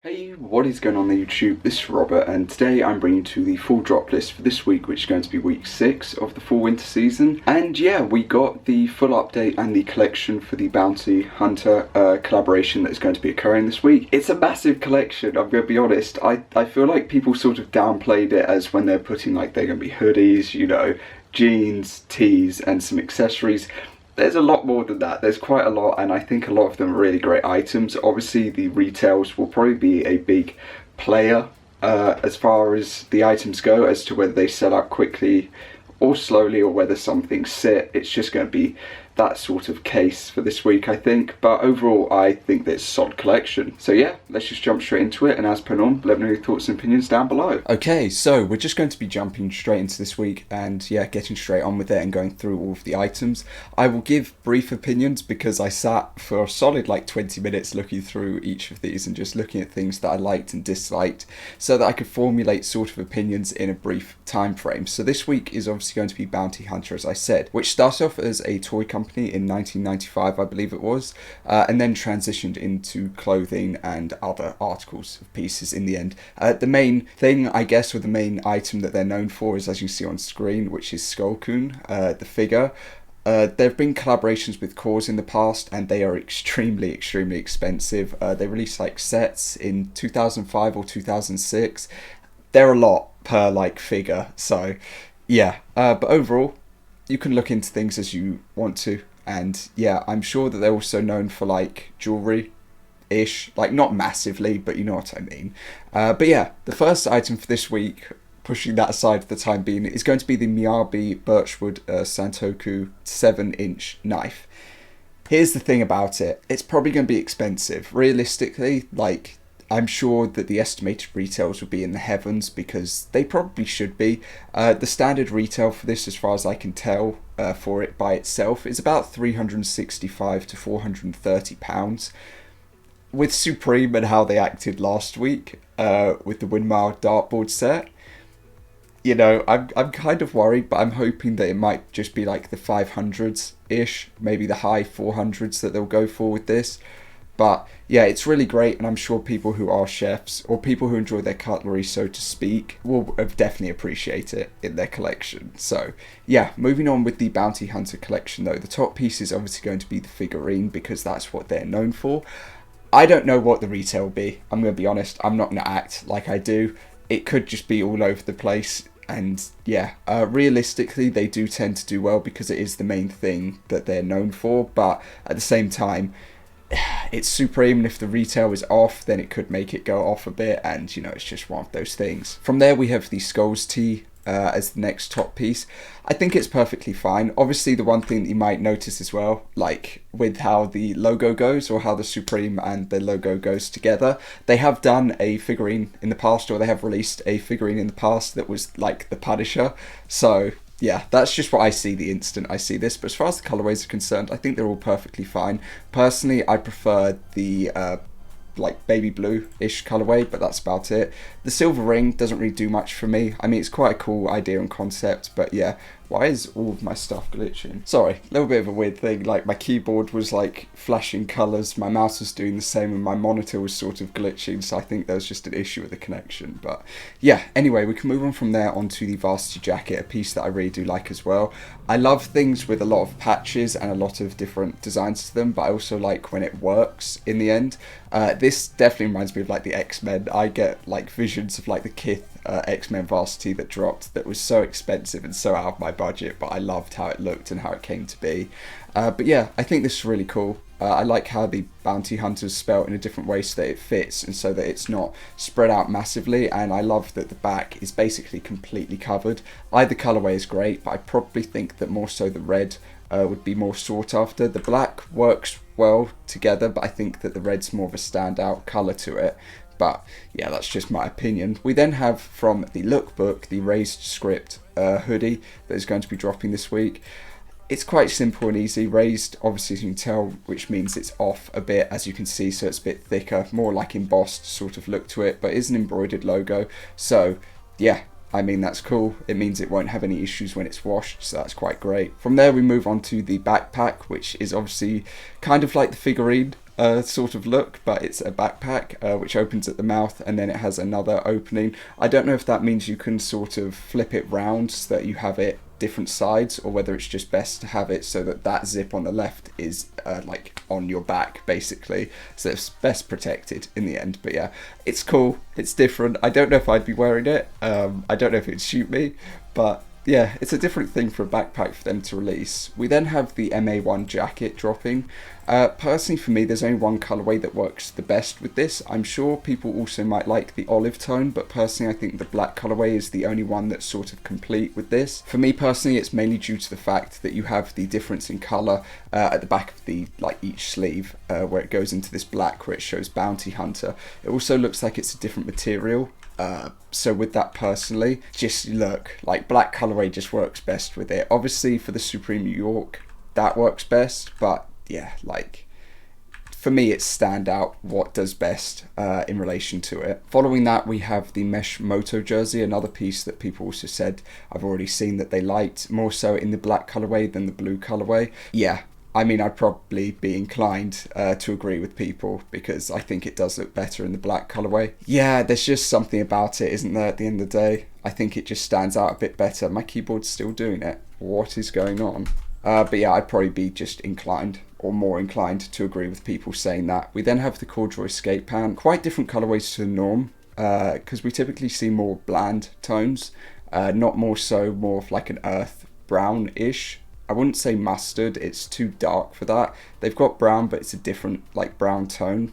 Hey, what is going on there YouTube? This is Robert and today I'm bringing you the full drop list for this week, which is going to be week 6 of the fall winter season. And yeah, we got the full update and the collection for the Bounty Hunter collaboration that is going to be occurring this week. It's a massive collection, I'm going to be honest. I feel like people sort of downplayed it as when they're putting like they're going to be hoodies, you know, jeans, tees and some accessories. There's a lot more than that. There's quite a lot, and I think a lot of them are really great items. Obviously, the retails will probably be a big player as far as the items go, as to whether they sell out quickly or slowly, or whether some things sit. It's just going to be that sort of case for this week, I think. But overall, I think that it's a solid collection. So yeah, let's just jump straight into it. And as per norm, let me know your thoughts and opinions down below. Okay, so we're just going to be jumping straight into this week and yeah, getting straight on with it and going through all of the items. I will give brief opinions because I sat for a solid like 20 minutes looking through each of these and just looking at things that I liked and disliked so that I could formulate sort of opinions in a brief time frame. So this week is obviously going to be Bounty Hunter, as I said, which started off as a toy company in 1995, I believe it was, and then transitioned into clothing and other articles of pieces in the end. The main thing, I guess, or the main item that they're known for is, as you see on screen, which is Skullcoon, the figure. There have been collaborations with Cores in the past, and they are extremely expensive. They released like sets in 2005 or 2006. They're a lot per like figure, so yeah. But overall, you can look into things as you want to, and yeah, I'm sure that they're also known for like jewelry-ish, like not massively, but you know what I mean. But yeah, the first item for this week, pushing that aside for the time being, is going to be the Miyabi Birchwood Santoku 7-inch knife. Here's the thing about it, it's probably going to be expensive. Realistically, like, I'm sure that the estimated retails will be in the heavens because they probably should be. The standard retail for this, as far as I can tell, for it by itself is about £365 to £430. With Supreme and how they acted last week with the Windmile dartboard set, you know, I'm kind of worried, but I'm hoping that it might just be like the 500s-ish, maybe the high 400s that they'll go for with this. But yeah, it's really great, and I'm sure people who are chefs or people who enjoy their cutlery, so to speak, will definitely appreciate it in their collection. So yeah, moving on with the Bounty Hunter collection though, the top piece is obviously going to be the figurine because that's what they're known for. I don't know what the retail will be, I'm going to be honest. I'm not going to act like I do. It could just be all over the place. And yeah, realistically, they do tend to do well because it is the main thing that they're known for. But at the same time, it's Supreme, and if the retail is off, then it could make it go off a bit, and you know, it's just one of those things. From there, we have the Skulls tee as the next top piece. I think it's perfectly fine. Obviously, the one thing that you might notice as well, like with how the logo goes, or how the Supreme and the logo goes together, they have done a figurine in the past, or they have released a figurine in the past that was like the Punisher. So yeah, that's just what I see the instant I see this. But as far as the colorways are concerned, I think they're all perfectly fine. Personally, I prefer the like baby blue-ish colorway, but that's about it. The silver ring doesn't really do much for me. I mean, it's quite a cool idea and concept, but yeah. Why is all of my stuff glitching? Sorry, a little bit of a weird thing. Like, my keyboard was like flashing colours, my mouse was doing the same, and my monitor was sort of glitching, so I think there was just an issue with the connection. But yeah, anyway, we can move on from there onto the Varsity Jacket, a piece that I really do like as well. I love things with a lot of patches and a lot of different designs to them, but I also like when it works in the end. This definitely reminds me of like the X-Men. I get like visions of like the Kith X-Men Varsity that dropped, that was so expensive and so out of my budget, but I loved how it looked and how it came to be. But yeah, I think this is really cool. I like how the Bounty Hunter is spelled in a different way so that it fits and so that it's not spread out massively, and I love that the back is basically completely covered. Either colourway is great, but I probably think that more so the red would be more sought after. The black works well together, but I think that the red's more of a standout colour to it. But yeah, that's just my opinion. We then have from the lookbook the raised script hoodie that is going to be dropping this week. It's quite simple and easy. Raised, obviously, as you can tell, which means it's off a bit, as you can see, so it's a bit thicker, more like embossed sort of look to it, but it is an embroidered logo. So yeah, I mean, that's cool. It means it won't have any issues when it's washed, so that's quite great. From there, we move on to the backpack, which is obviously kind of like the figurine, sort of look, but it's a backpack which opens at the mouth and then it has another opening. I don't know if that means you can sort of flip it round so that you have it different sides, or whether it's just best to have it so that that zip on the left is like on your back basically, so it's best protected in the end. But yeah, it's cool, it's different. I don't know if I'd be wearing it, I don't know if it'd suit me, but yeah, it's a different thing for a backpack for them to release. We then have the MA1 jacket dropping. Personally for me, there's only one colourway that works the best with this. I'm sure people also might like the olive tone, but personally I think the black colourway is the only one that's sort of complete with this. For me personally, it's mainly due to the fact that you have the difference in colour at the back of the each sleeve, where it goes into this black where it shows Bounty Hunter. It also looks like it's a different material. So with that personally, just look, like black colourway just works best with it. Obviously for the Supreme New York, that works best, but yeah, like for me it's standout what does best in relation to it. Following that, we have the mesh moto jersey, another piece that people also said I've already seen that they liked, more so in the black colourway than the blue colourway. Yeah, I mean, I'd probably be inclined to agree with people because I think it does look better in the black colourway. Yeah, there's just something about it, isn't there, at the end of the day? I think it just stands out a bit better. My keyboard's still doing it. What is going on? But yeah, I'd probably be just inclined, or more inclined, to agree with people saying that. We then have the corduroy skate pant. Quite different colourways to the norm, because we typically see more bland tones, not more so, more of like an earth brown-ish. I wouldn't say mustard, it's too dark for that. They've got brown, but it's a different like brown tone.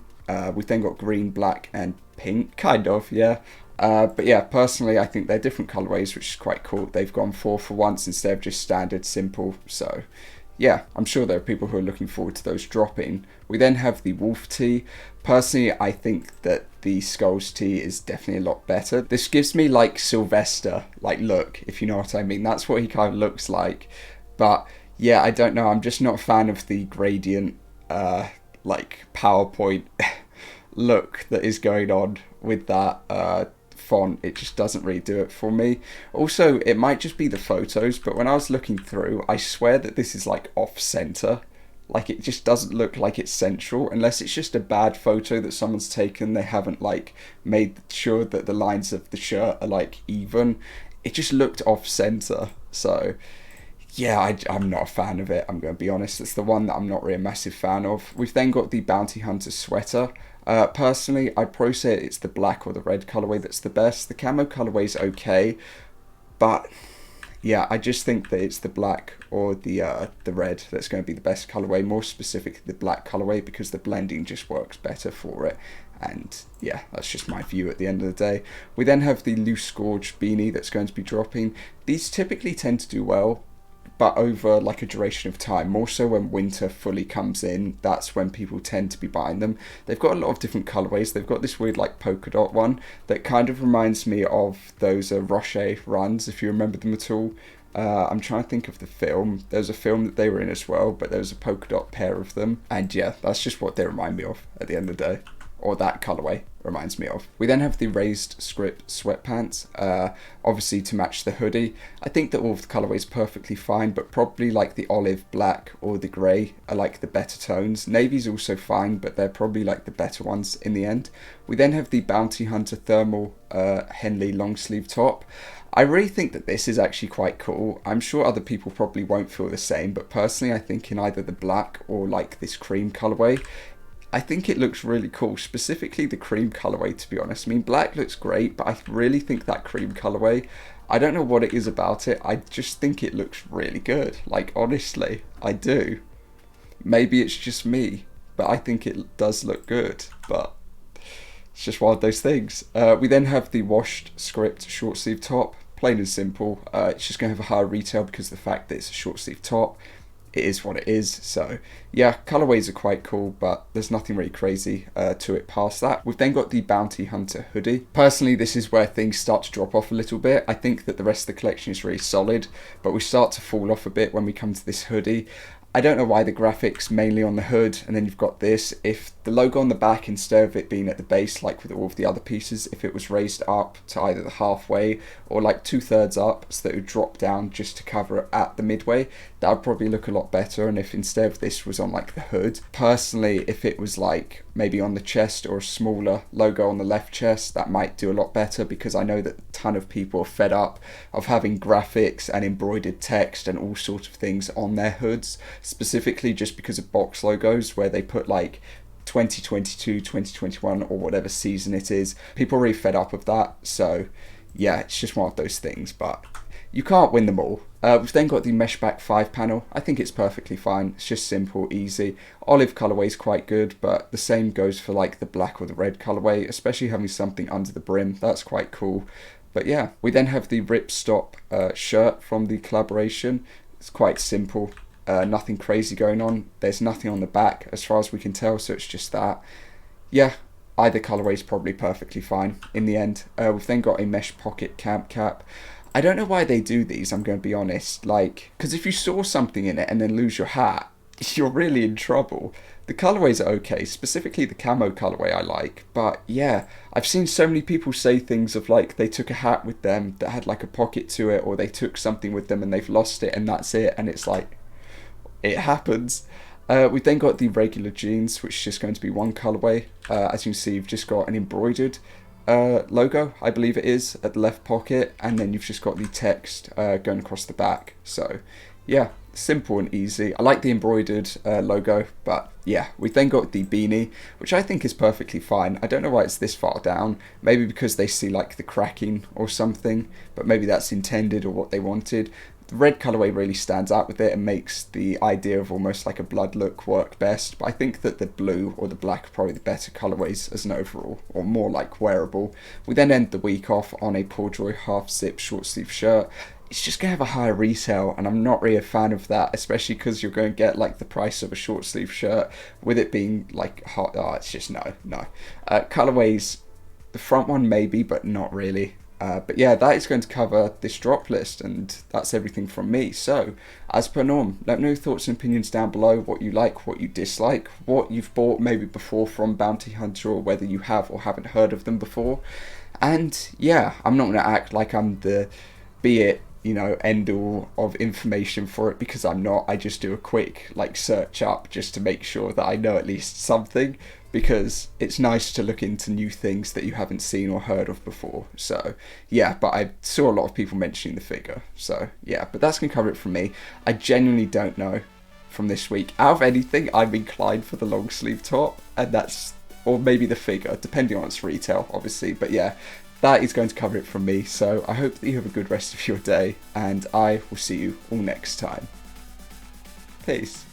We've then got green, black and pink, kind of, yeah. But yeah, personally I think they're different colourways, which is quite cool. They've gone for once instead of just standard simple, so yeah, I'm sure there are people who are looking forward to those dropping. We then have the wolf tee. Personally, I think that the skulls tee is definitely a lot better. This gives me like Sylvester like look, if you know what I mean. That's what he kind of looks like. But yeah, I don't know, I'm just not a fan of the gradient like PowerPoint look that is going on with that font. It just doesn't really do it for me. Also, it might just be the photos, but when I was looking through, I swear that this is like off center. Like it just doesn't look like it's central, unless it's just a bad photo that someone's taken. They haven't like made sure that the lines of the shirt are like even. It just looked off center, so yeah, I'm not a fan of it, I'm going to be honest. It's the one that I'm not really a massive fan of. We've then got the Bounty Hunter sweater. Personally, I'd probably say it's the black or the red colourway that's the best. The camo colourway's okay, but yeah, I just think that it's the black or the red that's going to be the best colourway, more specifically the black colourway, because the blending just works better for it. And yeah, that's just my view at the end of the day. We then have the loose gorge beanie that's going to be dropping. These typically tend to do well, but over like a duration of time, more so when winter fully comes in, that's when people tend to be buying them. They've got a lot of different colourways. They've got this weird like polka dot one that kind of reminds me of those Rocher runs, if you remember them at all. I'm trying to think of the film. There's a film that they were in as well, but there was a polka dot pair of them. And yeah, that's just what they remind me of at the end of the day. Or that colourway reminds me of. We then have the raised script sweatpants, obviously to match the hoodie. I think that all of the colourways perfectly fine, but probably like the olive, black or the grey are like the better tones. Navy's also fine, but they're probably like the better ones in the end. We then have the Bounty Hunter thermal Henley long sleeve top. I really think that this is actually quite cool. I'm sure other people probably won't feel the same, but personally I think in either the black or like this cream colourway, I think it looks really cool, specifically the cream colourway, to be honest. I mean, black looks great, but I really think that cream colourway, I don't know what it is about it, I just think it looks really good. Like, honestly, I do. Maybe it's just me, but I think it does look good, but it's just one of those things. We then have the washed script short sleeve top, plain and simple. It's just going to have a higher retail because of the fact that it's a short sleeve top. It is what it is. So yeah, colorways are quite cool, but there's nothing really crazy to it past that. We've then got the Bounty Hunter hoodie. Personally, this is where things start to drop off a little bit. I think that the rest of the collection is really solid, but we start to fall off a bit when we come to this hoodie. I don't know why the graphics mainly on the hood, and then you've got this. If the logo on the back, instead of it being at the base like with all of the other pieces, if it was raised up to either the halfway or like 2/3 up, so that it would drop down just to cover it at the midway, that would probably look a lot better. And if instead of this was on like the hood, personally, if it was like maybe on the chest or a smaller logo on the left chest, that might do a lot better, because I know that a ton of people are fed up of having graphics and embroidered text and all sorts of things on their hoods, specifically just because of box logos where they put like 2022, 2021 or whatever season it is. People are really fed up of that, so yeah, it's just one of those things, but you can't win them all. We've then got the mesh back 5 panel. I think it's perfectly fine. It's just simple, easy. Olive colorway is quite good, but the same goes for like the black or the red colorway, especially having something under the brim. That's quite cool. But yeah, we then have the ripstop shirt from the collaboration. It's quite simple. Nothing crazy going on. There's nothing on the back as far as we can tell, so it's just that. Yeah, either colorway is probably perfectly fine in the end. We've then got a mesh pocket camp cap. I don't know why they do these, I'm going to be honest. Like, because if you saw something in it and then lose your hat, you're really in trouble. The colorways are okay, specifically the camo colorway I like, but yeah, I've seen so many people say things of like they took a hat with them that had like a pocket to it, or they took something with them and they've lost it and that's it, and it's like, it happens. We've then got the regular jeans, which is just going to be one colorway. As you can see, you've just got an embroidered logo, I believe it is, at the left pocket, and then you've just got the text going across the back. So yeah, simple and easy. I like the embroidered logo, but yeah, we've then got the beanie, which I think is perfectly fine. I don't know why it's this far down, maybe because they see like the cracking or something, but maybe that's intended or what they wanted. The red colourway really stands out with it and makes the idea of almost like a blood look work best, but I think that the blue or the black are probably the better colourways as an overall, or more like wearable. We then end the week off on a corduroy half zip short sleeve shirt. It's just going to have a higher retail, and I'm not really a fan of that, especially because you're going to get like the price of a short sleeve shirt with it being like hot. Oh, it's just no. Colourways, the front one maybe, but not really. But yeah, that is going to cover this drop list, and that's everything from me. So, as per norm, let me know your thoughts and opinions down below, what you like, what you dislike, what you've bought maybe before from Bounty Hunter, or whether you have or haven't heard of them before. And yeah, I'm not going to act like I'm the be it, you know, end all of information for it, because I'm not. I just do a quick like search up just to make sure that I know at least something, because it's nice to look into new things that you haven't seen or heard of before. So yeah, but I saw a lot of people mentioning the figure, so yeah, but that's gonna cover it from me. I genuinely don't know from this week. Out of anything, I'm inclined for the long sleeve top, and that's, or maybe the figure, depending on its retail obviously. But yeah, that is going to cover it from me. So I hope that you have a good rest of your day, and I will see you all next time. Peace.